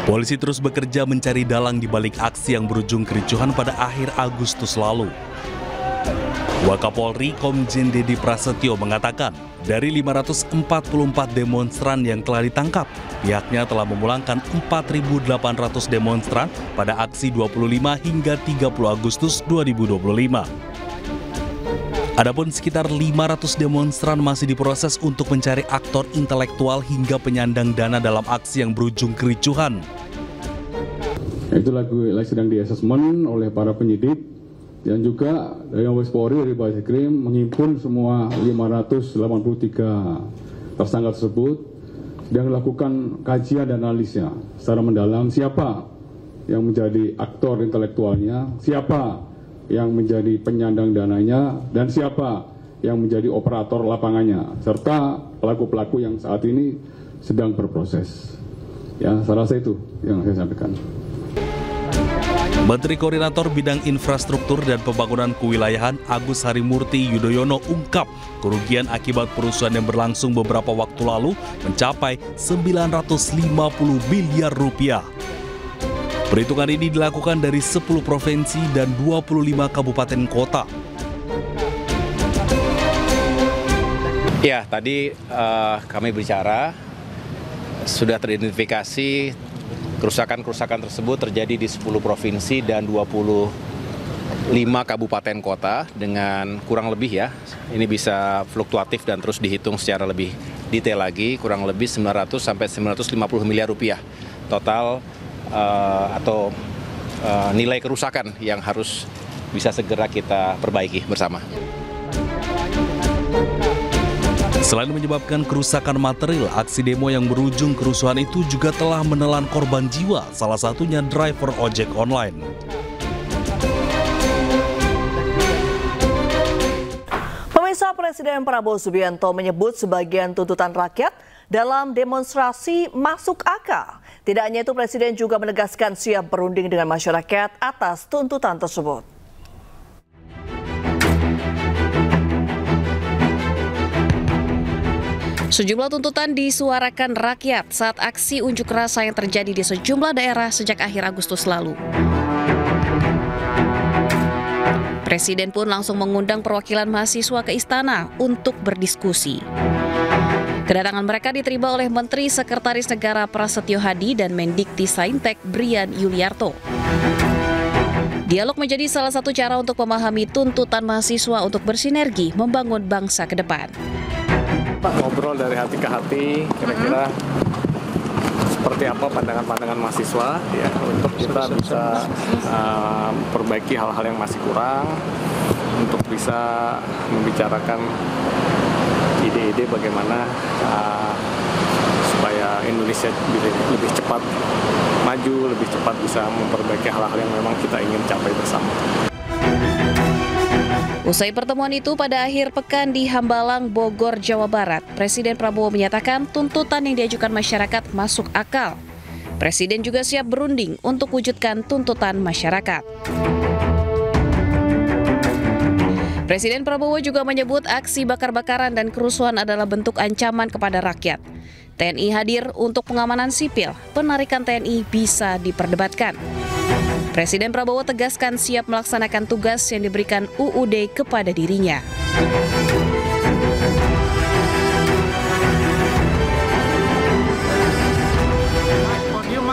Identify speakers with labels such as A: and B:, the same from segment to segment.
A: Polisi terus bekerja mencari dalang di balik aksi yang berujung kericuhan pada akhir Agustus lalu. Wakapolri Komjen Dedi Prasetyo mengatakan, dari 544 demonstran yang telah ditangkap, pihaknya telah memulangkan 4.800 demonstran pada aksi 25 hingga 30 Agustus 2025. Adapun sekitar 500 demonstran masih diproses untuk mencari aktor intelektual hingga penyandang dana dalam aksi yang berujung kericuhan.
B: Itu lagi sedang di-assessment oleh para penyidik. Dan juga dari Mabes Polri, dari Barreskrim menghimpun semua 583 tersangka tersebut dan melakukan kajian dan analisnya secara mendalam siapa yang menjadi aktor intelektualnya, siapa yang menjadi penyandang dananya, dan siapa yang menjadi operator lapangannya, serta pelaku-pelaku yang saat ini sedang berproses. Ya, saya rasa itu yang saya sampaikan.
A: Menteri Koordinator Bidang Infrastruktur dan Pembangunan Kewilayahan Agus Harimurti Yudhoyono ungkap kerugian akibat kerusuhan yang berlangsung beberapa waktu lalu mencapai 950 miliar rupiah. Perhitungan ini dilakukan dari 10 provinsi dan 25 kabupaten kota.
C: Ya, tadi kami bicara sudah teridentifikasi kerusakan-kerusakan tersebut terjadi di 10 provinsi dan 25 kabupaten kota dengan kurang lebih ya, ini bisa fluktuatif dan terus dihitung secara lebih detail lagi, kurang lebih 900 sampai 950 miliar rupiah total atau nilai kerusakan yang harus bisa segera kita perbaiki bersama.
A: Selain menyebabkan kerusakan material, aksi demo yang berujung kerusuhan itu juga telah menelan korban jiwa, salah satunya driver ojek online.
D: Pemirsa, Presiden Prabowo Subianto menyebut sebagian tuntutan rakyat dalam demonstrasi masuk akal. Tidak hanya itu, Presiden juga menegaskan siap berunding dengan masyarakat atas tuntutan tersebut.
E: Sejumlah tuntutan disuarakan rakyat saat aksi unjuk rasa yang terjadi di sejumlah daerah sejak akhir Agustus lalu. Presiden pun langsung mengundang perwakilan mahasiswa ke istana untuk berdiskusi. Kedatangan mereka diterima oleh Menteri Sekretaris Negara Prasetyo Hadi dan Mendikti-Saintek Brian Yuliarto. Dialog menjadi salah satu cara untuk memahami tuntutan mahasiswa untuk bersinergi membangun bangsa ke depan.
F: Ngobrol dari hati ke hati, kira-kira seperti apa pandangan-pandangan mahasiswa ya, untuk kita bisa perbaiki hal-hal yang masih kurang, untuk bisa membicarakan ide-ide bagaimana supaya Indonesia lebih cepat maju, lebih cepat bisa memperbaiki hal-hal yang memang kita ingin capai bersama.
E: Usai pertemuan itu pada akhir pekan di Hambalang, Bogor, Jawa Barat, Presiden Prabowo menyatakan tuntutan yang diajukan masyarakat masuk akal. Presiden juga siap berunding untuk wujudkan tuntutan masyarakat. Presiden Prabowo juga menyebut aksi bakar-bakaran dan kerusuhan adalah bentuk ancaman kepada rakyat. TNI hadir untuk pengamanan sipil, penarikan TNI bisa diperdebatkan. Presiden Prabowo tegaskan siap melaksanakan tugas yang diberikan UUD kepada dirinya.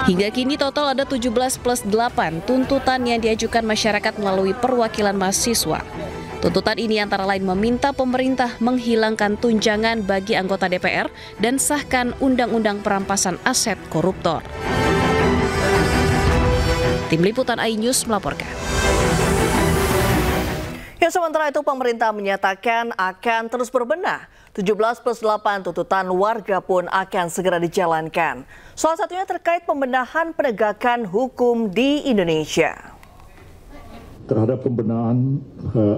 E: Hingga kini total ada 17 plus 8 tuntutan yang diajukan masyarakat melalui perwakilan mahasiswa. Tuntutan ini antara lain meminta pemerintah menghilangkan tunjangan bagi anggota DPR dan sahkan undang-undang perampasan aset koruptor. Tim Liputan iNews melaporkan.
D: Ya, sementara itu pemerintah menyatakan akan terus berbenah. 17 plus 8 tuntutan warga pun akan segera dijalankan. Salah satunya terkait pembenahan penegakan hukum di Indonesia.
G: Terhadap pembenahan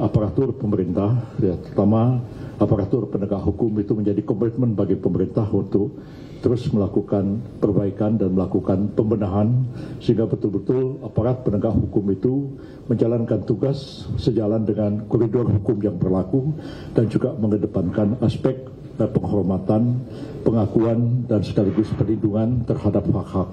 G: aparatur pemerintah, ya, terutama aparatur penegak hukum itu menjadi komitmen bagi pemerintah untuk terus melakukan perbaikan dan melakukan pembenahan sehingga betul-betul aparat penegak hukum itu menjalankan tugas sejalan dengan koridor hukum yang berlaku dan juga mengedepankan aspek penghormatan, pengakuan, dan sekaligus perlindungan terhadap hak-hak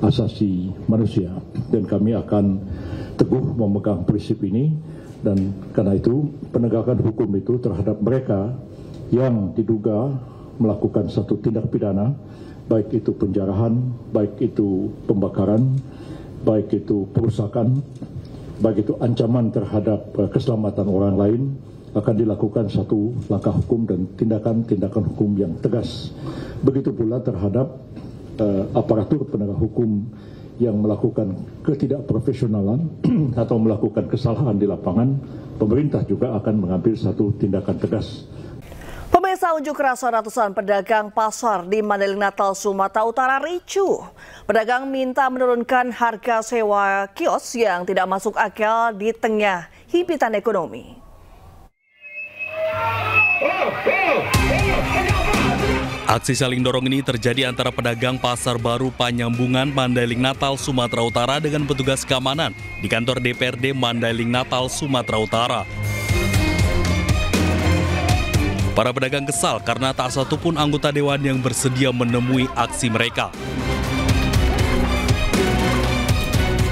G: asasi manusia. Dan kami akan teguh memegang prinsip ini, dan karena itu penegakan hukum itu terhadap mereka yang diduga melakukan satu tindak pidana, baik itu penjarahan, baik itu pembakaran, baik itu perusakan, baik itu ancaman terhadap keselamatan orang lain, akan dilakukan satu langkah hukum dan tindakan-tindakan hukum yang tegas. Begitu pula terhadap aparatur penegak hukum yang melakukan ketidakprofesionalan atau melakukan kesalahan di lapangan, pemerintah juga akan mengambil satu tindakan tegas.
D: Pemirsa, unjuk rasa ratusan pedagang pasar di Mandailing Natal, Sumatera Utara ricuh. Pedagang minta menurunkan harga sewa kios yang tidak masuk akal di tengah himpitan ekonomi.
A: Aksi saling dorong ini terjadi antara pedagang Pasar Baru Panyambungan Mandailing Natal, Sumatera Utara dengan petugas keamanan di kantor DPRD Mandailing Natal, Sumatera Utara. Para pedagang kesal karena tak satupun anggota dewan yang bersedia menemui aksi mereka.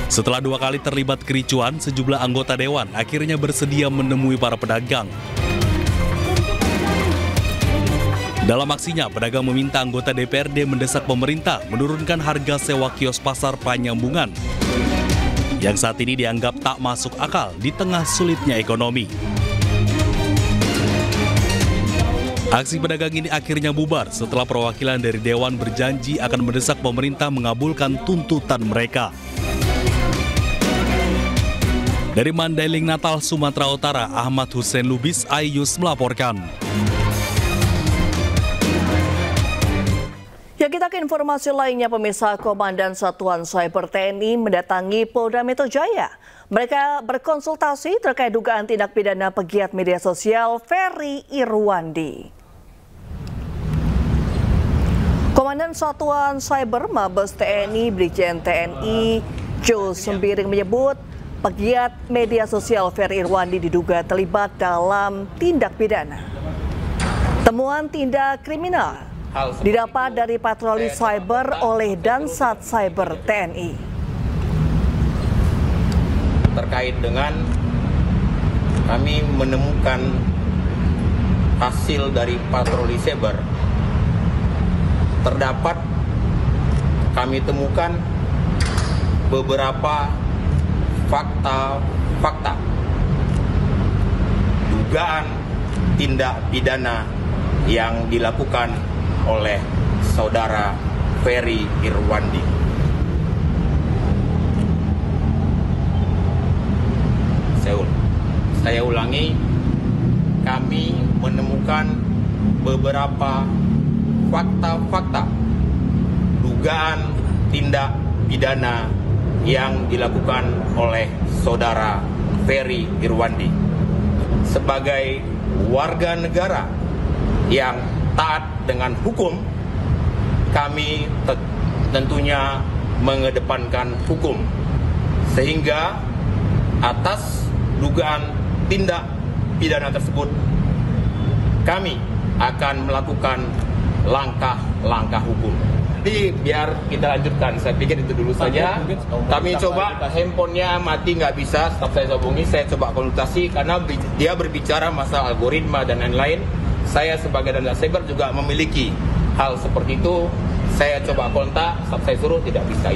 A: Setelah 2 kali terlibat kericuan, sejumlah anggota dewan akhirnya bersedia menemui para pedagang. Dalam aksinya, pedagang meminta anggota DPRD mendesak pemerintah menurunkan harga sewa kios pasar Panyambungan yang saat ini dianggap tak masuk akal di tengah sulitnya ekonomi. Aksi pedagang ini akhirnya bubar setelah perwakilan dari Dewan berjanji akan mendesak pemerintah mengabulkan tuntutan mereka. Dari Mandailing Natal, Sumatera Utara, Ahmad Hussein Lubis, iNews melaporkan.
D: Ya, kita ke informasi lainnya, pemirsa. Komandan Satuan Cyber TNI mendatangi Polda Metro Jaya. Mereka berkonsultasi terkait dugaan tindak pidana pegiat media sosial Ferry Irwandi. Komandan Satuan Cyber Mabes TNI Brigjen TNI Jo Sembiring menyebut pegiat media sosial Ferry Irwandi diduga terlibat dalam tindak pidana. Temuan tindak kriminal didapat dari patroli cyber oleh Dansat Cyber TNI.
C: Terkait dengan kami menemukan hasil dari patroli cyber, terdapat kami temukan beberapa fakta dugaan tindak pidana yang dilakukan oleh saudara Ferry Irwandi. Saya ulangi, kami menemukan beberapa fakta dugaan tindak pidana yang dilakukan oleh saudara Ferry Irwandi. Sebagai warga negara yang taat dengan hukum, kami tentunya mengedepankan hukum, sehingga atas dugaan tindak pidana tersebut kami akan melakukan langkah-langkah hukum. Jadi biar kita lanjutkan, saya pikir itu dulu saja. Kami coba handphonenya mati nggak bisa, tetap saya hubungi, saya coba konsultasi karena dia berbicara masalah algoritma dan lain-lain. Saya sebagai Dansat Cyber juga memiliki hal seperti itu. Saya coba kontak, saya suruh tidak bisa.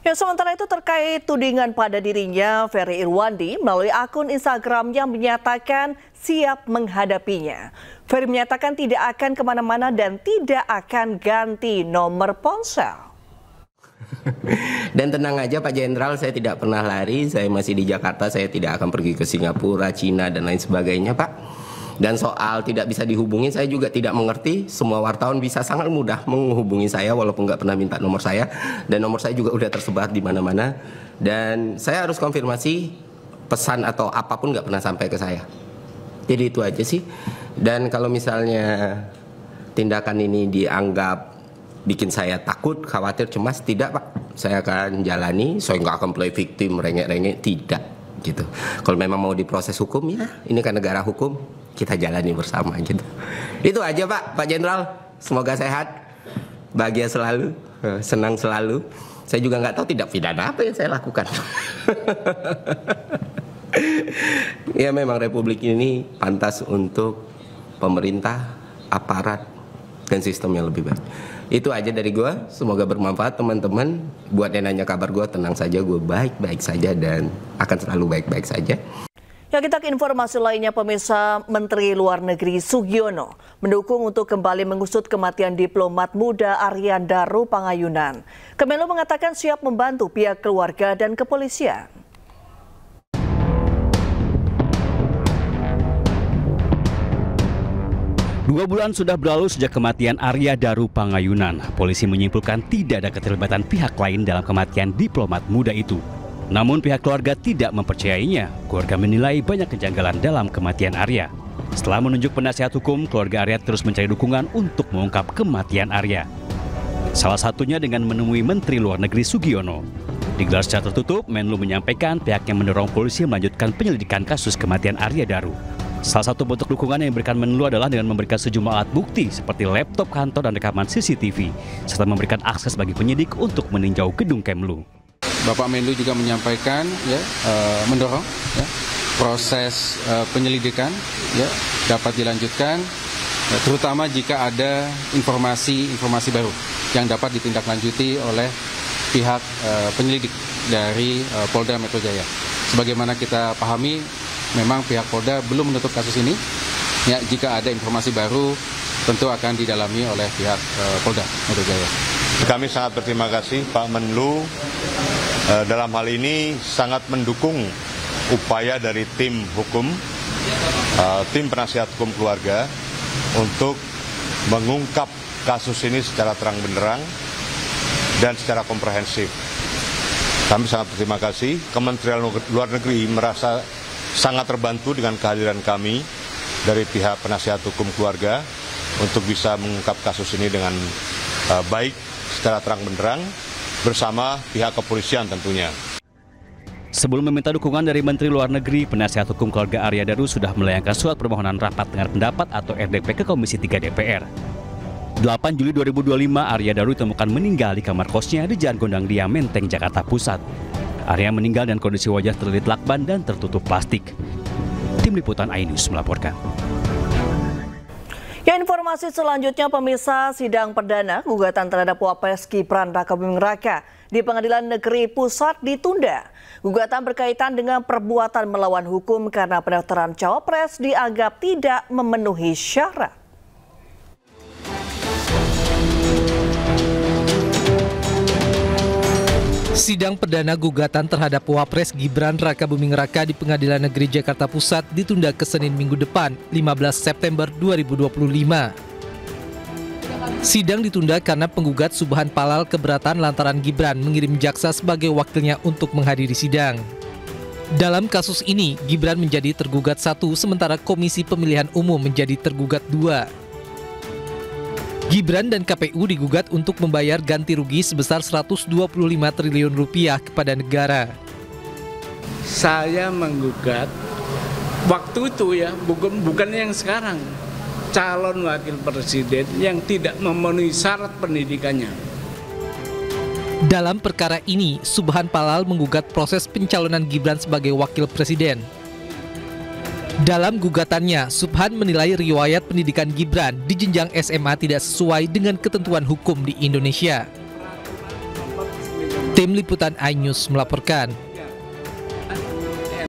D: Ya, sementara itu terkait tudingan pada dirinya, Ferry Irwandi melalui akun Instagram yang menyatakan siap menghadapinya. Ferry menyatakan tidak akan kemana-mana dan tidak akan ganti nomor ponsel.
H: Dan tenang aja Pak Jenderal, saya tidak pernah lari, saya masih di Jakarta, saya tidak akan pergi ke Singapura, Cina, dan lain sebagainya Pak. Dan soal tidak bisa dihubungi, saya juga tidak mengerti. Semua wartawan bisa sangat mudah menghubungi saya walaupun nggak pernah minta nomor saya. Dan nomor saya juga udah tersebar di mana-mana. Dan saya harus konfirmasi pesan atau apapun nggak pernah sampai ke saya. Jadi itu aja sih. Dan kalau misalnya tindakan ini dianggap bikin saya takut, khawatir, cemas, tidak Pak. Saya akan jalani, saya nggak akan play victim, rengek-rengek, tidak. gitu. Kalau memang mau diproses hukum, ya ini kan negara hukum, kita jalani bersama gitu. Itu aja Pak Jenderal, semoga sehat, bahagia selalu, senang selalu. Saya juga nggak tahu tindak pidana apa yang saya lakukan. Ya memang Republik ini pantas untuk pemerintah, aparat, dan sistem yang lebih baik. Itu aja dari gue, semoga bermanfaat teman-teman. Buat yang nanya kabar gue, tenang saja, gue baik-baik saja dan akan selalu baik-baik saja.
D: Ya, kita ke informasi lainnya, pemirsa. Menteri Luar Negeri Sugiono mendukung untuk kembali mengusut kematian diplomat muda Arya Daru Pangayunan. Kemenlu mengatakan siap membantu pihak keluarga dan kepolisian.
I: Dua bulan sudah berlalu sejak kematian Arya Daru Pangayunan. Polisi menyimpulkan tidak ada keterlibatan pihak lain dalam kematian diplomat muda itu. Namun pihak keluarga tidak mempercayainya. Keluarga menilai banyak kejanggalan dalam kematian Arya. Setelah menunjuk penasihat hukum, keluarga Arya terus mencari dukungan untuk mengungkap kematian Arya. Salah satunya dengan menemui Menteri Luar Negeri Sugiono. Digelar secara tertutup, Menlu menyampaikan pihaknya mendorong polisi melanjutkan penyelidikan kasus kematian Arya Daru. Salah satu bentuk dukungan yang diberikan Menlu adalah dengan memberikan sejumlah alat bukti seperti laptop kantor dan rekaman CCTV, serta memberikan akses bagi penyidik untuk meninjau gedung Kemlu.
J: Bapak Menlu juga menyampaikan mendorong proses penyelidikan dapat dilanjutkan, terutama jika ada informasi baru yang dapat ditindaklanjuti oleh pihak penyelidik dari Polda Metro Jaya. Sebagaimana kita pahami, memang pihak Polda belum menutup kasus ini. Ya, jika ada informasi baru, tentu akan didalami oleh pihak Polda Metro Jaya.
K: Kami sangat berterima kasih Pak Menlu dalam hal ini sangat mendukung upaya dari tim hukum, tim penasihat hukum keluarga untuk mengungkap kasus ini secara terang benderang dan secara komprehensif. Kami sangat berterima kasih. Kementerian Luar Negeri merasa sangat terbantu dengan kehadiran kami dari pihak penasihat hukum keluarga untuk bisa mengungkap kasus ini dengan baik secara terang benderang bersama pihak kepolisian tentunya.
I: Sebelum meminta dukungan dari Menteri Luar Negeri, penasihat hukum keluarga Arya Daru sudah melayangkan surat permohonan rapat dengar pendapat atau RDP ke Komisi 3 DPR. 8 Juli 2025, Arya Daru ditemukan meninggal di kamar kosnya di Jalan Gondang Dia, Menteng, Jakarta Pusat. Arya meninggal dan kondisi wajah terlilit lakban dan tertutup plastik. Tim Liputan iNews melaporkan.
D: Ya, informasi selanjutnya, pemirsa, sidang perdana gugatan terhadap Wapres Gibran Rakabuming Raka di Pengadilan Negeri Pusat ditunda. Gugatan berkaitan dengan perbuatan melawan hukum karena pendaftaran cawapres dianggap tidak memenuhi syarat.
L: Sidang perdana gugatan terhadap Wapres Gibran Rakabuming Raka di Pengadilan Negeri Jakarta Pusat ditunda ke Senin minggu depan, 15 September 2025. Sidang ditunda karena penggugat Subhan Palal keberatan lantaran Gibran mengirim jaksa sebagai wakilnya untuk menghadiri sidang. Dalam kasus ini, Gibran menjadi tergugat 1, sementara Komisi Pemilihan Umum menjadi tergugat 2. Gibran dan KPU digugat untuk membayar ganti rugi sebesar 125 triliun rupiah kepada negara.
M: Saya menggugat waktu itu bukan yang sekarang, calon wakil presiden yang tidak memenuhi syarat pendidikannya.
L: Dalam perkara ini, Subhan Palal menggugat proses pencalonan Gibran sebagai wakil presiden. Dalam gugatannya, Subhan menilai riwayat pendidikan Gibran di jenjang SMA tidak sesuai dengan ketentuan hukum di Indonesia. Tim Liputan iNews melaporkan.